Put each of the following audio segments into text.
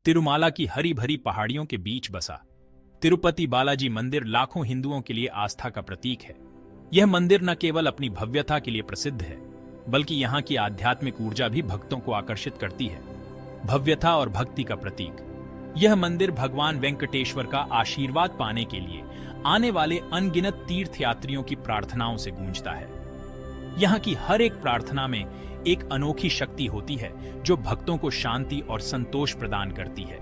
तिरुमाला की हरी भरी पहाड़ियों के बीच बसा तिरुपति बालाजी मंदिर लाखों हिंदुओं के लिए आस्था का प्रतीक है। यह मंदिर न केवल अपनी भव्यता के लिए प्रसिद्ध है, बल्कि यहाँ की आध्यात्मिक ऊर्जा भी भक्तों को आकर्षित करती है। भव्यता और भक्ति का प्रतीक, यह मंदिर भगवान वेंकटेश्वर का आशीर्वाद पाने के लिए आने वाले अनगिनत तीर्थयात्रियों की प्रार्थनाओं से गूंजता है। यहाँ की हर एक प्रार्थना में एक अनोखी शक्ति होती है जो भक्तों को शांति और संतोष प्रदान करती है।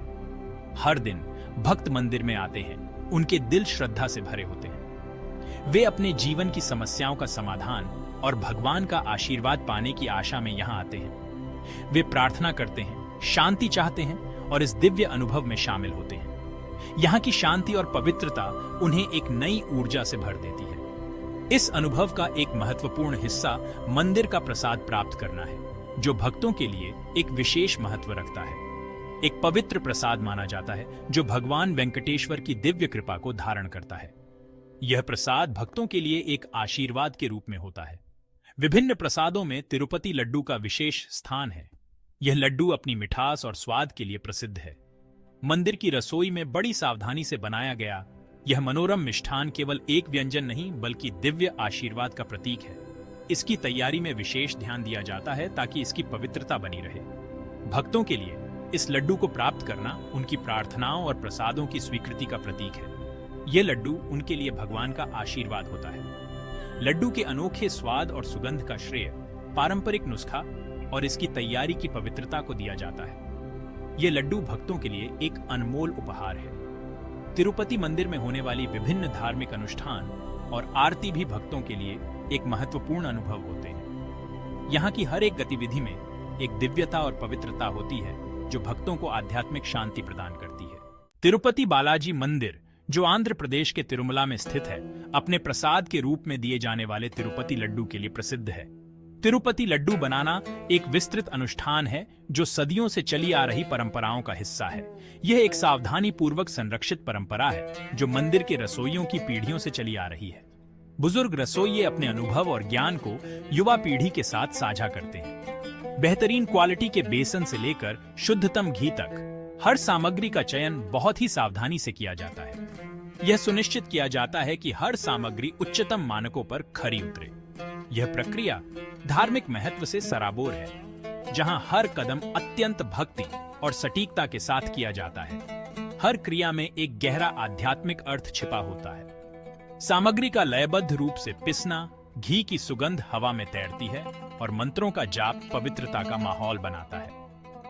हर दिन भक्त मंदिर में आते हैं, उनके दिल श्रद्धा से भरे होते हैं। वे अपने जीवन की समस्याओं का समाधान और भगवान का आशीर्वाद पाने की आशा में यहाँ आते हैं। वे प्रार्थना करते हैं, शांति चाहते हैं और इस दिव्य अनुभव में शामिल होते हैं। यहाँ की शांति और पवित्रता उन्हें एक नई ऊर्जा से भर देती है। इस अनुभव का एक महत्वपूर्ण हिस्सा मंदिर का प्रसाद प्राप्त करना है, जो भक्तों के लिए एक विशेष महत्व रखता है। एक पवित्र प्रसाद माना जाता है जो भगवान वेंकटेश्वर की दिव्य कृपा को धारण करता है। यह प्रसाद भक्तों के लिए एक आशीर्वाद के रूप में होता है। विभिन्न प्रसादों में तिरुपति लड्डू का विशेष स्थान है। यह लड्डू अपनी मिठास और स्वाद के लिए प्रसिद्ध है। मंदिर की रसोई में बड़ी सावधानी से बनाया गया यह मनोरम मिष्ठान केवल एक व्यंजन नहीं, बल्कि दिव्य आशीर्वाद का प्रतीक है। इसकी तैयारी में विशेष ध्यान दिया जाता है ताकि इसकी पवित्रता बनी रहे। भक्तों के लिए इस लड्डू को प्राप्त करना उनकी प्रार्थनाओं और प्रसादों की स्वीकृति का प्रतीक है। यह लड्डू उनके लिए भगवान का आशीर्वाद होता है। लड्डू के अनोखे स्वाद और सुगंध का श्रेय पारंपरिक नुस्खा और इसकी तैयारी की पवित्रता को दिया जाता है। यह लड्डू भक्तों के लिए एक अनमोल उपहार है। तिरुपति मंदिर में होने वाली विभिन्न धार्मिक अनुष्ठान और आरती भी भक्तों के लिए एक महत्वपूर्ण अनुभव होते हैं। यहाँ की हर एक गतिविधि में एक दिव्यता और पवित्रता होती है जो भक्तों को आध्यात्मिक शांति प्रदान करती है। तिरुपति बालाजी मंदिर, जो आंध्र प्रदेश के तिरुमला में स्थित है, अपने प्रसाद के रूप में दिए जाने वाले तिरुपति लड्डू के लिए प्रसिद्ध है। तिरुपति लड्डू बनाना एक विस्तृत अनुष्ठान है जो सदियों से चली आ रही परंपराओं का हिस्सा है। यह एक सावधानी पूर्वक संरक्षित परंपरा है जो मंदिर के रसोइयों की पीढ़ियों से चली आ रही है। बुजुर्ग रसोइये अपने अनुभव और ज्ञान को युवा पीढ़ी के साथ साझा करते हैं। बेहतरीन क्वालिटी के बेसन से लेकर शुद्धतम घी तक हर सामग्री का चयन बहुत ही सावधानी से किया जाता है। यह सुनिश्चित किया जाता है कि हर सामग्री उच्चतम मानकों पर खरी उतरे। यह प्रक्रिया धार्मिक महत्व से सराबोर है, जहां हर कदम अत्यंत भक्ति और सटीकता के साथ किया जाता है। हर क्रिया में एक गहरा आध्यात्मिक अर्थ छिपा होता है। सामग्री का लयबद्ध रूप से पिसना, घी की सुगंध हवा में तैरती है और मंत्रों का जाप पवित्रता का माहौल बनाता है।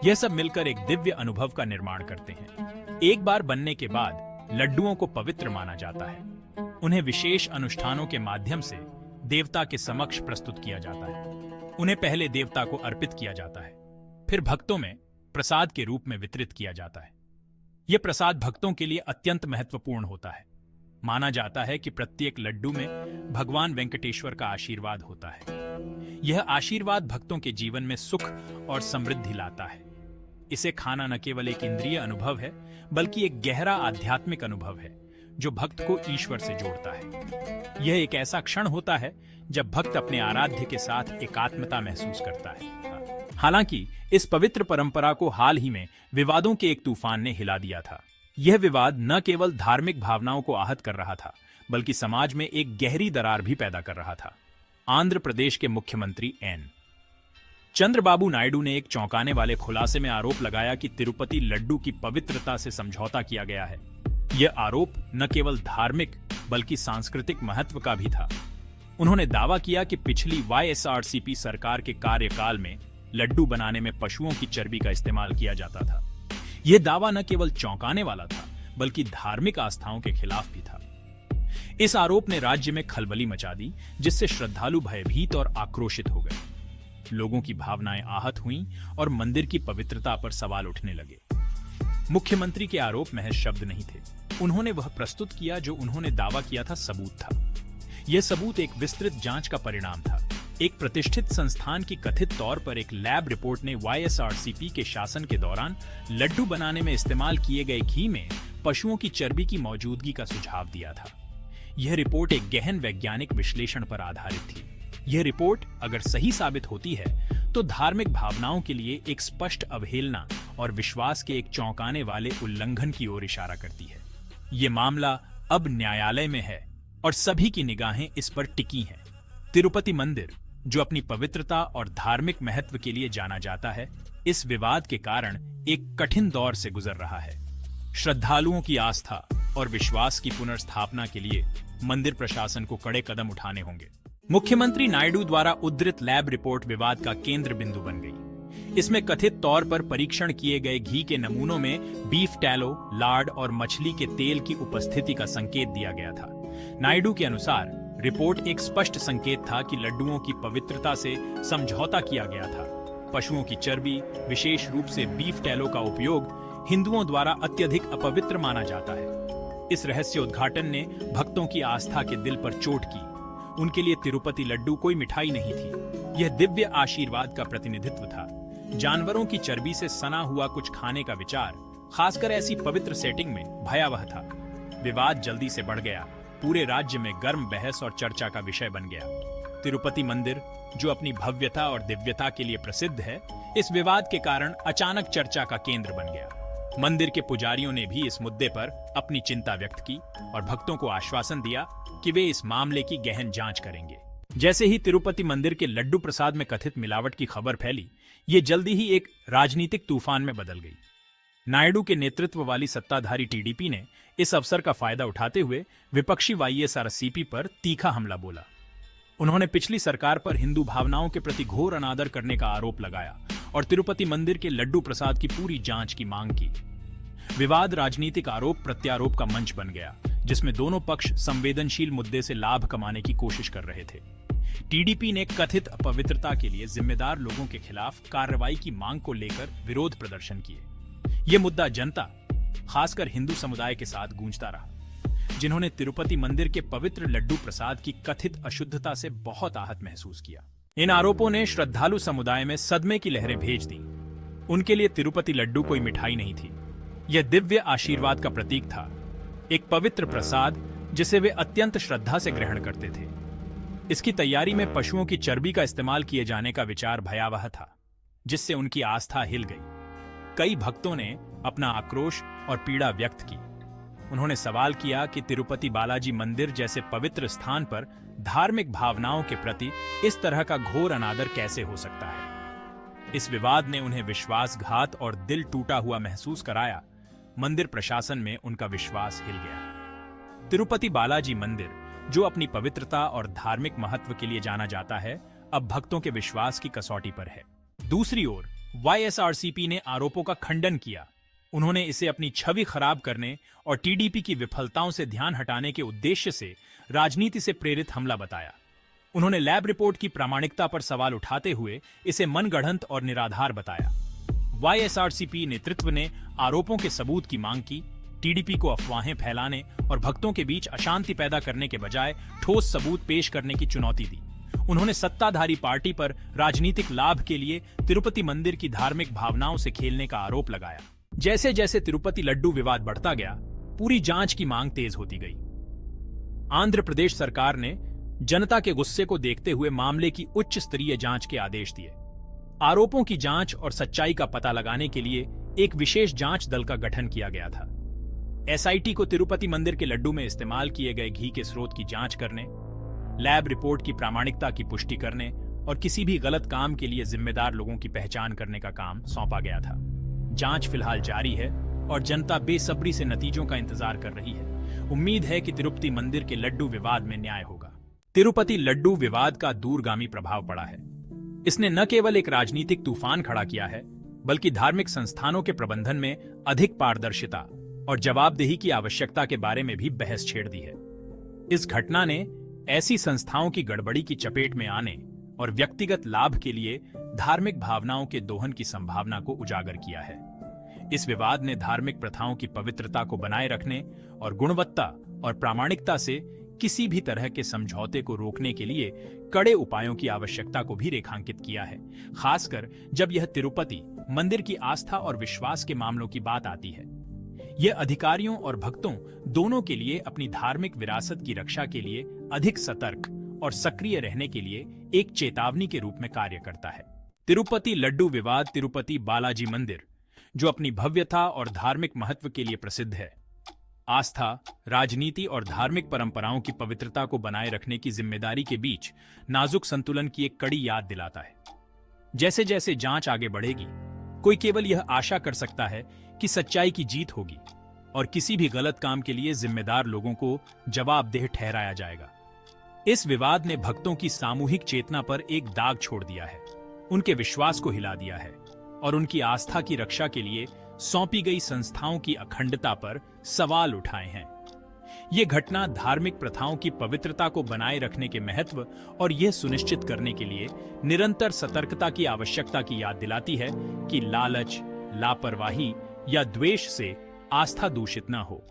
यह सब मिलकर एक दिव्य अनुभव का निर्माण करते हैं। एक बार बनने के बाद लड्डुओं को पवित्र माना जाता है। उन्हें विशेष अनुष्ठानों के माध्यम से देवता के समक्ष प्रस्तुत किया जाता है। उन्हें पहले देवता को अर्पित किया जाता है, फिर भक्तों में प्रसाद के रूप में वितरित किया जाता है। यह प्रसाद भक्तों के लिए अत्यंत महत्वपूर्ण होता है। माना जाता है कि प्रत्येक लड्डू में भगवान वेंकटेश्वर का आशीर्वाद होता है। यह आशीर्वाद भक्तों के जीवन में सुख और समृद्धि लाता है। इसे खाना न केवल एक इंद्रिय अनुभव है, बल्कि एक गहरा आध्यात्मिक अनुभव है जो भक्त को ईश्वर से जोड़ता है। यह एक ऐसा क्षण होता है जब भक्त अपने आराध्य के साथ एकात्मता महसूस करता है। हालांकि इस पवित्र परंपरा को हाल ही में विवादों के एक तूफान ने हिला दिया था। यह विवाद न केवल धार्मिक भावनाओं को आहत कर रहा था, बल्कि समाज में एक गहरी दरार भी पैदा कर रहा था। आंध्र प्रदेश के मुख्यमंत्री एन. चंद्रबाबू नायडू ने एक चौंकाने वाले खुलासे में आरोप लगाया कि तिरुपति लड्डू की पवित्रता से समझौता किया गया है। यह आरोप न केवल धार्मिक बल्कि सांस्कृतिक महत्व का भी था। उन्होंने दावा किया कि पिछली वाईएसआरसीपी सरकार के कार्यकाल में लड्डू बनाने में पशुओं की चर्बी का इस्तेमाल किया जाता था। यह दावा न केवल चौंकाने वाला था, बल्कि धार्मिक आस्थाओं के खिलाफ भी था। इस आरोप ने राज्य में खलबली मचा दी, जिससे श्रद्धालु भयभीत और आक्रोशित हो गए। लोगों की भावनाएं आहत हुईं और मंदिर की पवित्रता पर सवाल उठने लगे। मुख्यमंत्री के आरोप महज शब्द नहीं थे। उन्होंने वह प्रस्तुत किया जो उन्होंने दावा किया था सबूत था। यह सबूत एक विस्तृत जांच का परिणाम था। एक प्रतिष्ठित संस्थान की कथित तौर पर एक लैब रिपोर्ट ने वाईएसआरसीपी के शासन के दौरान लड्डू बनाने में इस्तेमाल किए गए घी में पशुओं की चर्बी की मौजूदगी का सुझाव दिया था। यह रिपोर्ट एक गहन वैज्ञानिक विश्लेषण पर आधारित थी। यह रिपोर्ट अगर सही साबित होती है तो धार्मिक भावनाओं के लिए एक स्पष्ट अवहेलना और विश्वास के एक चौंकाने वाले उल्लंघन की ओर इशारा करती है। ये मामला अब न्यायालय में है और सभी की निगाहें इस पर टिकी हैं। तिरुपति मंदिर, जो अपनी पवित्रता और धार्मिक महत्व के लिए जाना जाता है, इस विवाद के कारण एक कठिन दौर से गुजर रहा है। श्रद्धालुओं की आस्था और विश्वास की पुनर्स्थापना के लिए मंदिर प्रशासन को कड़े कदम उठाने होंगे। मुख्यमंत्री नायडू द्वारा उद्धृत लैब रिपोर्ट विवाद का केंद्र बिंदु बन गई। इसमें कथित तौर पर परीक्षण किए गए घी के नमूनों में बीफ टैलो, लार्ड और मछली के तेल की उपस्थिति का संकेत दिया गया था। नायडू के अनुसार रिपोर्ट एक स्पष्ट संकेत था कि लड्डुओं की पवित्रता से समझौता किया गया था। पशुओं की चर्बी, विशेष रूप से बीफ टैलो का उपयोग हिंदुओं द्वारा अत्यधिक अपवित्र माना जाता है। इस रहस्य उद्घाटन ने भक्तों की आस्था के दिल पर चोट की। उनके लिए तिरुपति लड्डू कोई मिठाई नहीं थी, यह दिव्य आशीर्वाद का प्रतिनिधित्व था। जानवरों की चर्बी से सना हुआ कुछ खाने का विचार, खासकर ऐसी पवित्र सेटिंग में, भयावह था। विवाद जल्दी से बढ़ गया, पूरे राज्य में गर्म बहस और चर्चा का विषय बन गया। तिरुपति मंदिर, जो अपनी भव्यता और दिव्यता के लिए प्रसिद्ध है, इस विवाद के कारण अचानक चर्चा का केंद्र बन गया। मंदिर के पुजारियों ने भी इस मुद्दे पर अपनी चिंता व्यक्त की और भक्तों को आश्वासन दिया कि वे इस मामले की गहन जांच करेंगे। जैसे ही तिरुपति मंदिर के लड्डू प्रसाद में कथित मिलावट की खबर फैली, ये जल्दी ही एक राजनीतिक तूफान में बदल गई। नायडू के नेतृत्व वाली सत्ताधारी टीडीपी ने इस अवसर का फायदा उठाते हुए विपक्षी वाईएसआरसीपी पर तीखा हमला बोला। उन्होंने पिछली सरकार पर हिंदू भावनाओं के प्रति घोर अनादर करने का आरोप लगाया और तिरुपति मंदिर के लड्डू प्रसाद की पूरी जांच की मांग की। विवाद राजनीतिक आरोप प्रत्यारोप का मंच बन गया, जिसमें दोनों पक्ष संवेदनशील मुद्दे से लाभ कमाने की कोशिश कर रहे थे। टीडीपी ने कथित अपवित्रता के लिए जिम्मेदार लोगों के खिलाफ कार्रवाई की मांग को लेकर विरोध प्रदर्शन किए। यह मुद्दा जनता, खासकर हिंदू समुदाय के साथ गूंजता रहा, जिन्होंने तिरुपति मंदिर के पवित्र लड्डू प्रसाद की कथित अशुद्धता से बहुत आहत महसूस किया। इन आरोपों ने श्रद्धालु समुदाय में सदमे की लहरें भेज दी। उनके लिए तिरुपति लड्डू कोई मिठाई नहीं थी, यह दिव्य आशीर्वाद का प्रतीक था, एक पवित्र प्रसाद जिसे वे अत्यंत श्रद्धा से ग्रहण करते थे। इसकी तैयारी में पशुओं की चर्बी का इस्तेमाल किए जाने का विचार भयावह था, जिससे उनकी आस्था हिल गई। कई भक्तों ने अपना आक्रोश और पीड़ा व्यक्त की। उन्होंने सवाल किया कि तिरुपति बालाजी मंदिर जैसे पवित्र स्थान पर धार्मिक भावनाओं के प्रति इस तरह का घोर अनादर कैसे हो सकता है। इस विवाद ने उन्हें विश्वासघात और दिल टूटा हुआ महसूस कराया। मंदिर प्रशासन में उनका विश्वास हिल गया। तिरुपति बालाजी मंदिर, जो अपनी पवित्रता और धार्मिक महत्व के लिए जाना जाता है, अब भक्तों के विश्वास की कसौटी पर है। दूसरी ओर वाईएसआरसीपी ने आरोपों का खंडन किया। उन्होंने इसे अपनी छवि खराब करने और टीडीपी की विफलताओं से ध्यान हटाने के उद्देश्य से राजनीति से प्रेरित हमला बताया। उन्होंने लैब रिपोर्ट की प्रामाणिकता पर सवाल उठाते हुए इसे मनगढ़ंत और निराधार बताया। वाईएसआरसीपी नेतृत्व ने आरोपों के सबूत की मांग की। टीडीपी को अफवाहें फैलाने और भक्तों के बीच अशांति पैदा करने के बजाय ठोस सबूत पेश करने की चुनौती दी। उन्होंने सत्ताधारी पार्टी पर राजनीतिक लाभ के लिए तिरुपति मंदिर की धार्मिक भावनाओं से खेलने का आरोप लगाया। जैसे जैसे तिरुपति लड्डू विवाद बढ़ता गया, पूरी जांच की मांग तेज होती गई। आंध्र प्रदेश सरकार ने जनता के गुस्से को देखते हुए मामले की उच्च स्तरीय जांच के आदेश दिए। आरोपों की जांच और सच्चाई का पता लगाने के लिए एक विशेष जांच दल का गठन किया गया था। एसआईटी को तिरुपति मंदिर के लड्डू में इस्तेमाल किए गए घी के स्रोत की जांच करने, लैब रिपोर्ट की प्रामाणिकता की पुष्टि करने और किसी भी गलत काम के लिए जिम्मेदार लोगों की पहचान करने का काम सौंपा गया था। जांच फिलहाल जारी है और जनता बेसब्री से नतीजों का इंतजार कर रही है। उम्मीद है कि तिरुपति मंदिर के लड्डू विवाद में न्याय होगा। तिरुपति लड्डू विवाद का दूरगामी प्रभाव पड़ा है। इसने न केवल एक राजनीतिक तूफान खड़ा किया है, बल्कि धार्मिक संस्थानों के प्रबंधन में अधिक पारदर्शिता और जवाबदेही की आवश्यकता के बारे में भी बहस छेड़ दी है। इस घटना ने ऐसी संस्थाओं की गड़बड़ी की चपेट में आने और व्यक्तिगत लाभ के लिए धार्मिक भावनाओं के दोहन की संभावना को उजागर किया है। इस विवाद ने धार्मिक प्रथाओं की पवित्रता को बनाए रखने और गुणवत्ता और प्रामाणिकता से किसी भी तरह के समझौते को रोकने के लिए कड़े उपायों की आवश्यकता को भी रेखांकित किया है, खासकर जब यह तिरुपति मंदिर की आस्था और विश्वास के मामलों की बात आती है। यह अधिकारियों और भक्तों दोनों के लिए अपनी धार्मिक विरासत की रक्षा के लिए अधिक सतर्क और सक्रिय रहने के लिए एक चेतावनी के रूप में कार्य करता है। तिरुपति लड्डू विवाद तिरुपति बालाजी मंदिर, जो अपनी भव्यता और धार्मिक महत्व के लिए प्रसिद्ध है। आस्था, राजनीति और धार्मिक परंपराओं की पवित्रता को बनाए रखने की जिम्मेदारी के बीच नाजुक संतुलन की एक कड़ी याद दिलाता है। जैसे जैसे जांच आगे बढ़ेगी, कोई केवल यह आशा कर सकता है कि सच्चाई की जीत होगी और किसी भी गलत काम के लिए जिम्मेदार लोगों को जवाबदेह ठहराया जाएगा। इस विवाद ने भक्तों की सामूहिक चेतना पर एक दाग छोड़ दिया है, उनके विश्वास को हिला दिया है और उनकी आस्था की रक्षा के लिए सौंपी गई संस्थाओं की अखंडता पर सवाल उठाए हैं। ये घटना धार्मिक प्रथाओं की पवित्रता को बनाए रखने के महत्व और यह सुनिश्चित करने के लिए निरंतर सतर्कता की आवश्यकता की याद दिलाती है कि लालच, लापरवाही या द्वेष से आस्था दूषित न हो।